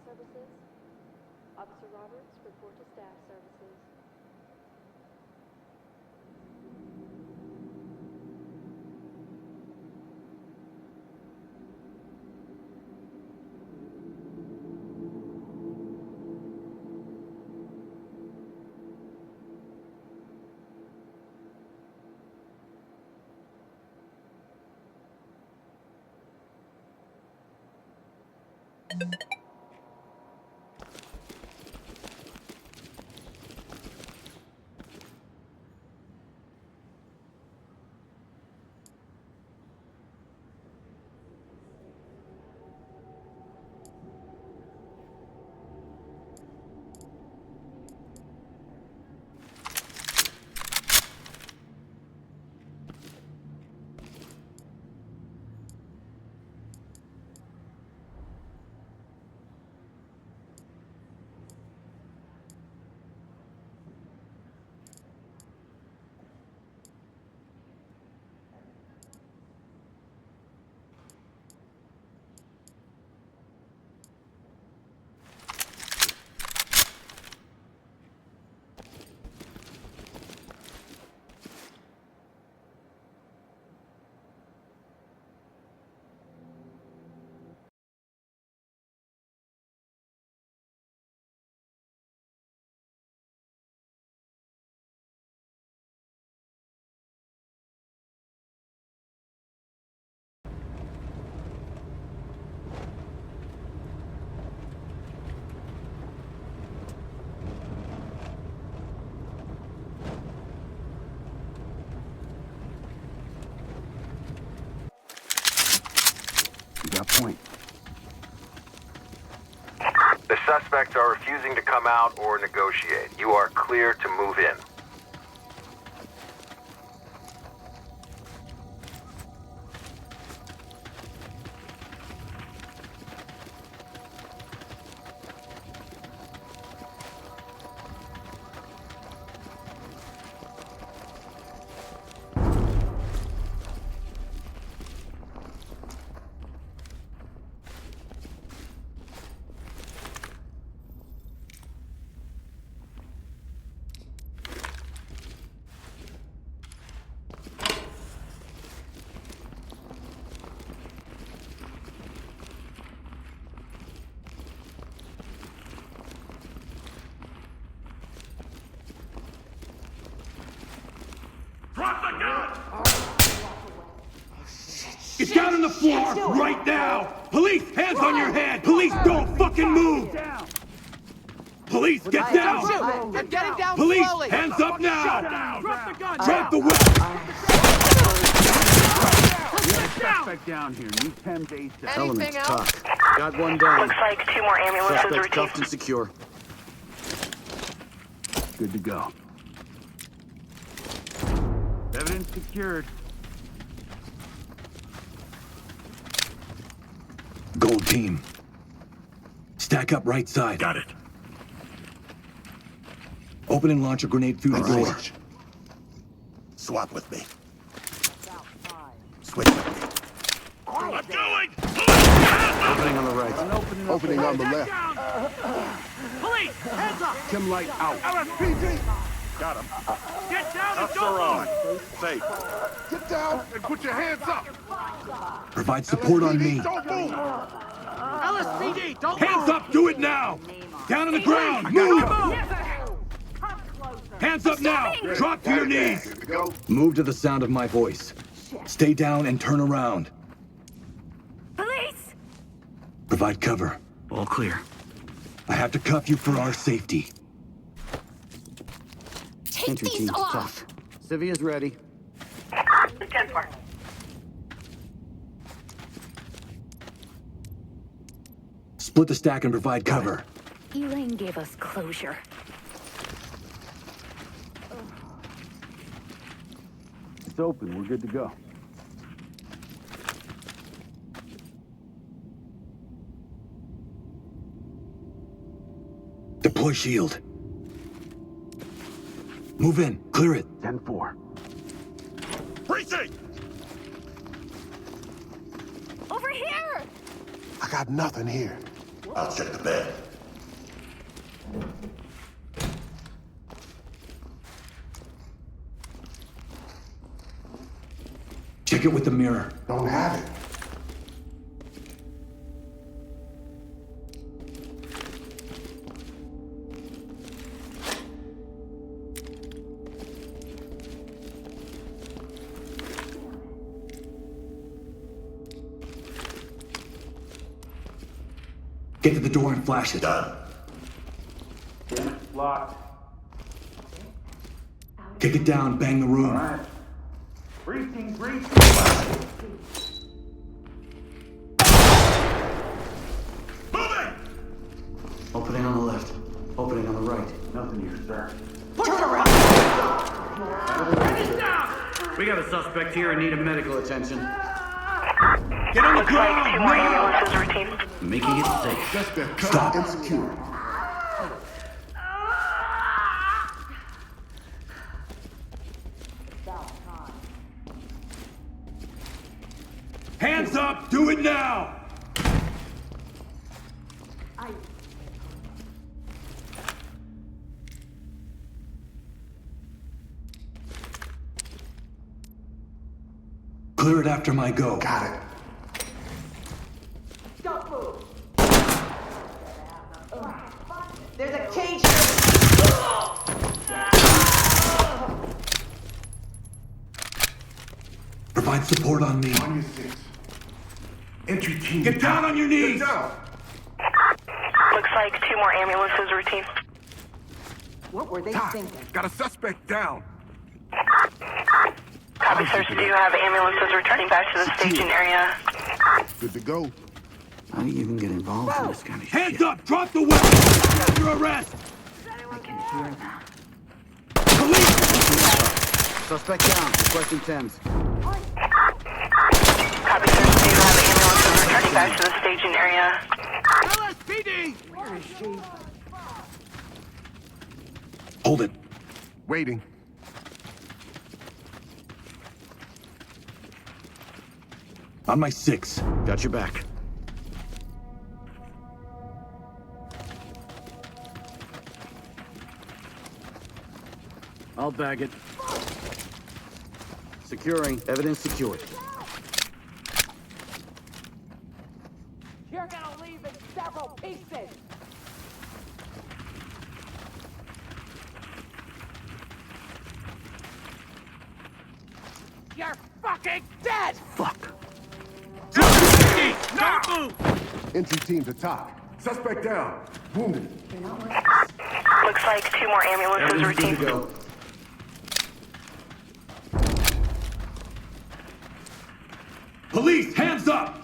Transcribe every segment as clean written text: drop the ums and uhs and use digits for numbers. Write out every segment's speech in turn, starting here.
services. Officer Roberts, report to staff services. Got point. The suspects are refusing to come out or negotiate. You are clear to move in. Get down on the floor right now! Police, hands on your head! Police, don't fucking move! Police, get down! I'm getting down Police, slowly! hands up now! Drop the gun! Drop the weapon! Suspect down here. Need 10 days to Anything else? Got one down. Looks like 2 more ambulances Suspect routine. cuffed and secure. Good to go. Evidence secured. Gold team. Stack up right side. Got it. Open and launch a grenade through the door. Swap with me. Switch with me. I'm going! Opening on the right. Opening on the left. Police! Hands up! Kim Light out. LSPD! Got him. Get down and Cuffs don't are move! on. Safe. Get down and put your hands up! Provide support on me. Don't move! LSPD, don't Hands move! up, do it now! Down on the ground, move! Hands up now! Drop to your knees! Here we go. Move to the sound of my voice. Stay down and turn around. Police! Provide cover. All clear. I have to cuff you for our safety. Take Entry these team's off! tough. Civia's ready. 10-4. Split the stack and provide cover. Elaine gave us closure. It's open. We're good to go. Deploy shield. Move in. Clear it. 10-4. Precinct! Over here! I got nothing here. I'll check the bed. Check it with the mirror. Don't have it. Get to the door and flash it. Done. Locked. Kick it down, bang the room. Alright. Breaching. Moving! Opening on the left. Opening on the right. Nothing here, sir. We got a suspect here and need a medical attention. Get on the Looks like 2 ground! more now! ambulances routine. Making it safe. Suspect Stop. covered and secure. Hands up! Do it now! Clear it after my go. Got it. Don't move. There's a cage here. Provide support on me. On your 6. Entry team. Get down on your knees! Get down. Looks like 2 more ambulances routine. What were they Doc, thinking? got a suspect down. Copy, sir. So do you have ambulances returning back to the staging area? Good to go. How do you even get involved in this kind of Hands shit? up! Drop the weapon! Under arrest! I can hear them. Police! Suspect down. Requesting Thames. Copy, sir. So do you have ambulances returning back to the staging area? LSPD! Hold it. Waiting. On my 6. Got your back. I'll bag it. Securing. Evidence secured. You're gonna leave in several pieces. You're fucking dead! Fuck. Don't move! Entry team to top. Suspect down. Wounded. Looks like 2 more ambulances Evidence good routine. to go. Police! Hands up!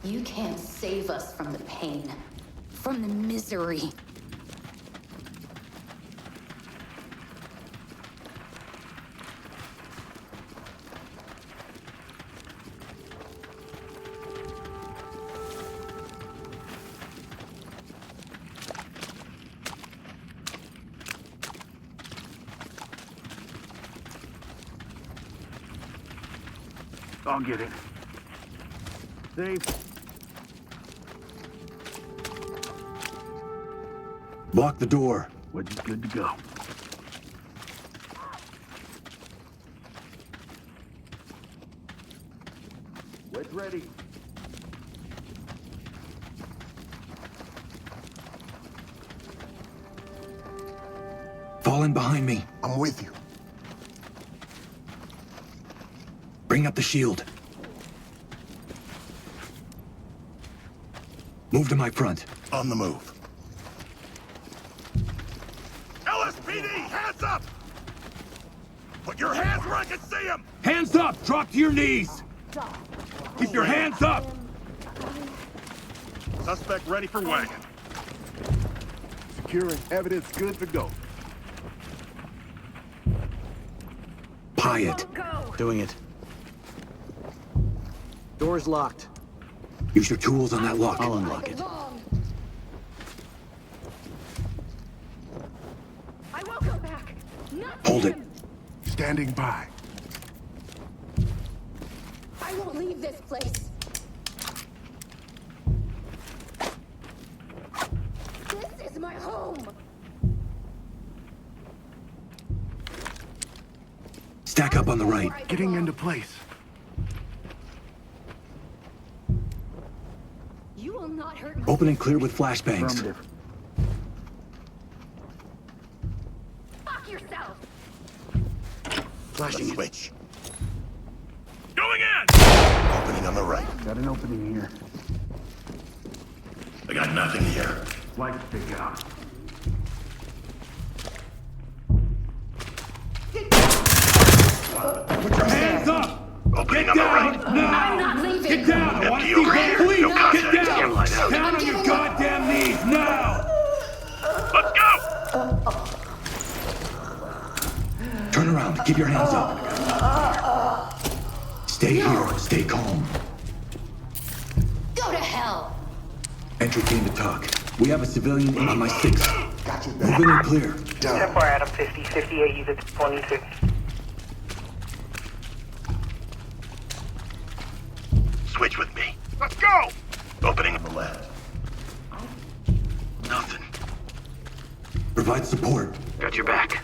You can't save us from the pain, from the misery. I'll get it. Safe. Block the door. Wedge is good to go. Wedge ready. Fall in behind me. I'm with you. Bring up the shield. Move to my front. On the move. LSPD, hands up! Put your hands where I can see them! Hands up! Drop to your knees! Keep your hands up! Suspect ready for wagon. Securing evidence good to go. Pie it. Doing it. Door's locked. Use your tools on that lock. I'll unlock it. I won't go back. Not Hold it. Standing by. I won't leave this place. This is my home. Stack up on the right. Getting into place. You will not hurt me. Open and clear with flashbangs. Affirmative. Fuck yourself. Flashing switch. Going in! Opening on the right. Got an opening here. I got nothing here. Light stick out. Put your hands up! Opening Get on the down! right. Now! I'm not leaving. Get down! I want to Empty see over hands! here. Police! No Get contact. down! Can't lie down. Down on your goddamn knees! Now! Let's go! Turn around. Keep your hands up. Stay here. Stay calm. Go to hell. Entry came to talk. We have a civilian in on my 6. Move in and clear. Step for Adam 50, 58, use it 26. Switch with me. Let's go! Opening on the left. Nothing. Provide support. Got your back.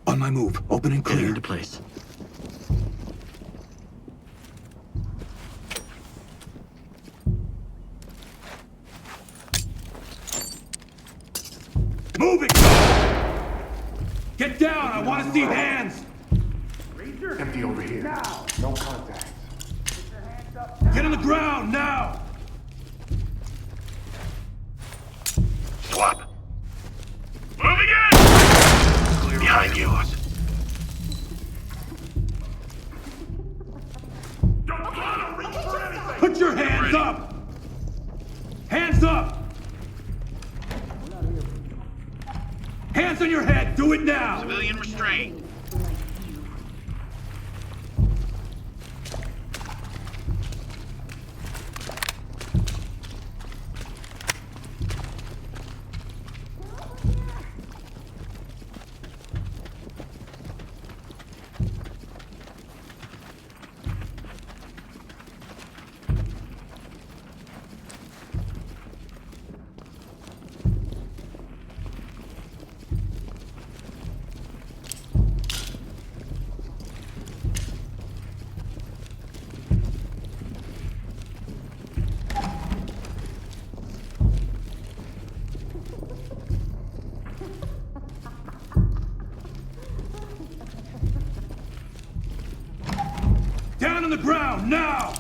On my move. Open and Getting clear. into place. Move it! Get down! I want to see hands! Empty over here. Now. No contact. Get on the ground now! Swap. Moving in! Behind you. Put your hands up! Hands up! Hands on your head! Do it now! Civilian restrained. Down on the ground now!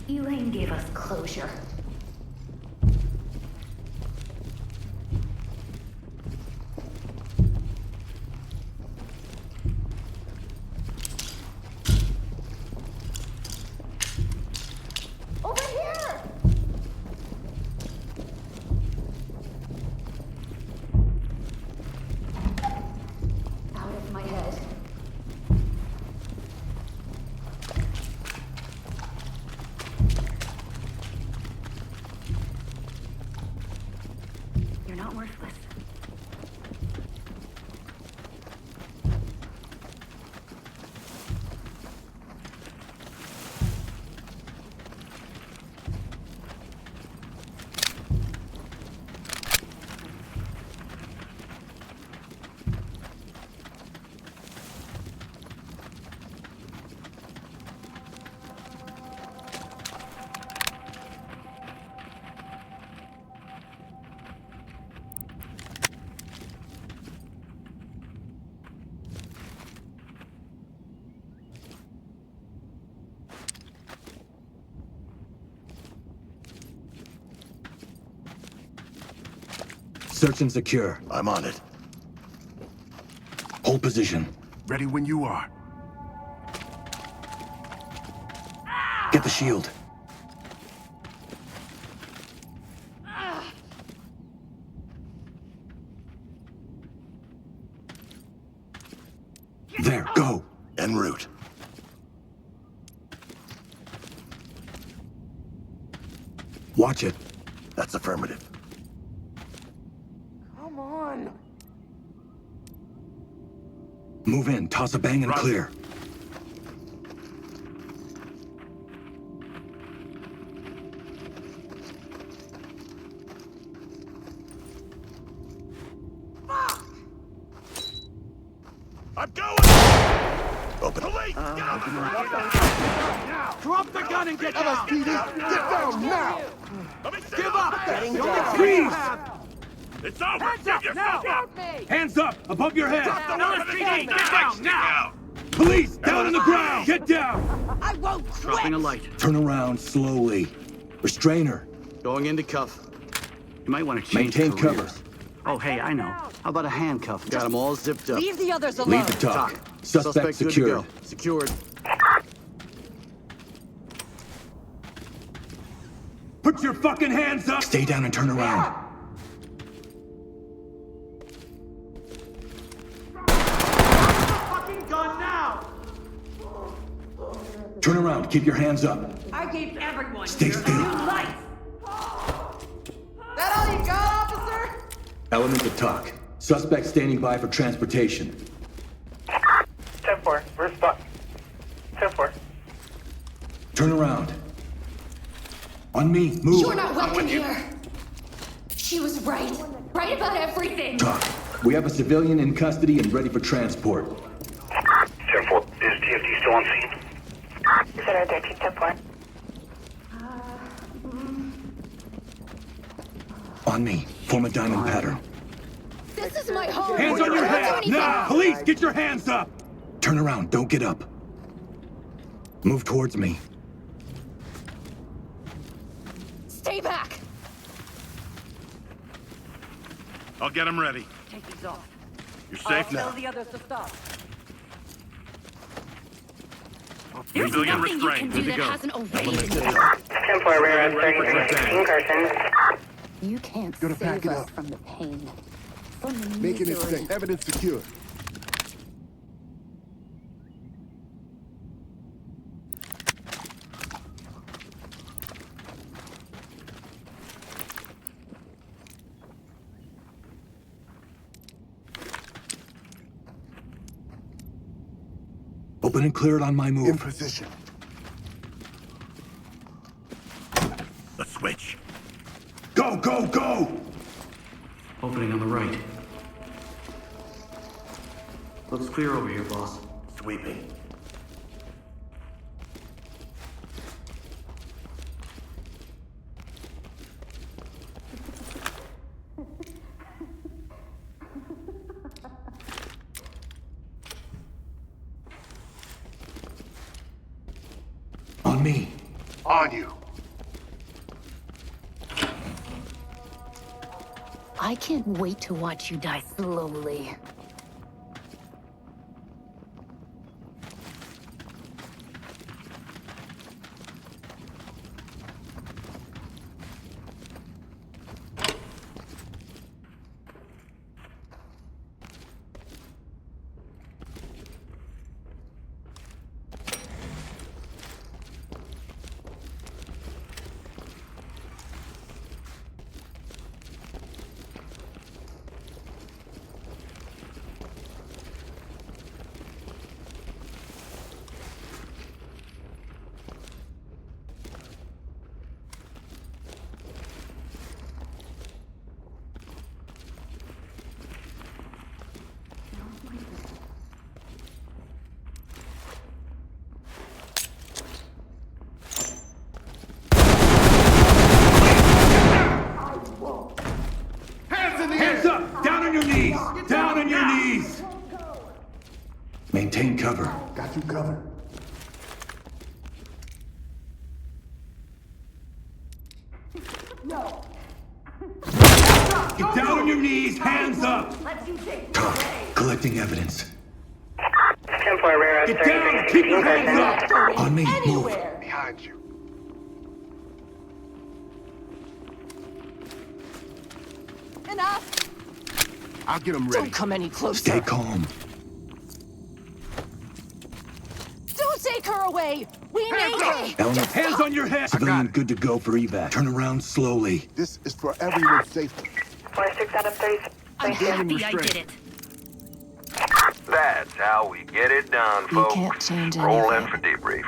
Elaine gave us closure. Over here! Out of my head. You're not worthless. Search and secure. I'm on it. Hold position. Ready when you are. Get the shield. There, go. En route. Watch it. That's affirmative. Come on. Move in, toss a bang and clear. I'm going! Open. Police! Get out! Drop the gun and get down! Get down now! Give up! Getting You'll down. get Freeze! It's over! Hands Give up yourself now! up! me! Hands up, above your head. LSPD, get down now! Police, down on the ground. Get down. I won't quit! Dropping a light. Turn around slowly. Restrain her. Going into cuff. You might want to change Maintain careers. cover. Oh, hey, I know. How about a handcuff? Got them all zipped up. Leave the others alone. Lead the talk. Suspect good to secured. go. Secured. Put your fucking hands up. Stay down and turn around. Fucking gun now! Turn around. Keep your hands up. I gave everyone Stay here a still. new life. That all you got, officer? Element to talk. Suspect standing by for transportation. 10-4, respond. 10-4. Turn around. On me. Move. You're not welcome here. She was right. Right about everything. Talk. We have a civilian in custody and ready for transport. 10-4, is TFT still on scene? Center 13, 10-4. On me. Form a diamond pattern. This is my home. Hands on your Don't do head. anything. Now. Police, get your hands up. Turn around. Don't get up. Move towards me. Stay back. I'll get him ready. Take these off. You're I'll safe tell now. the others to stop. There's Civilian nothing you restraint. can do Good that to go. hasn't already been 10-4, rear end 3316, Carson. You can't Gonna pack save it us up. from the pain. From the Making it misery. safe. Evidence secure. Open and clear it on my In move. position. The switch. Go, go, go! Opening on the right. Looks clear over here, boss. Sweeping. On me. On you. I can't wait to watch you die slowly. Hands up! Down on your knees! Down on your knees! Maintain cover. Got you covered. Get down on your knees, hands up! Let's you take this Talk. away. Collecting evidence. 10-4 rear. Get down! Keep your hands up! On me, move. Anywhere. Behind you. Enough. I'll get him ready. Don't come any closer. Stay calm. Don't take her away. We need her. Eleanor, hands on your head! Civilian good to go for evac. Turn around slowly. This is for everyone's safety. 4-6 out of 30. I'm Standing happy I did restraint. it. That's how we get it done, You folks. can't change Roll in anything. for debrief.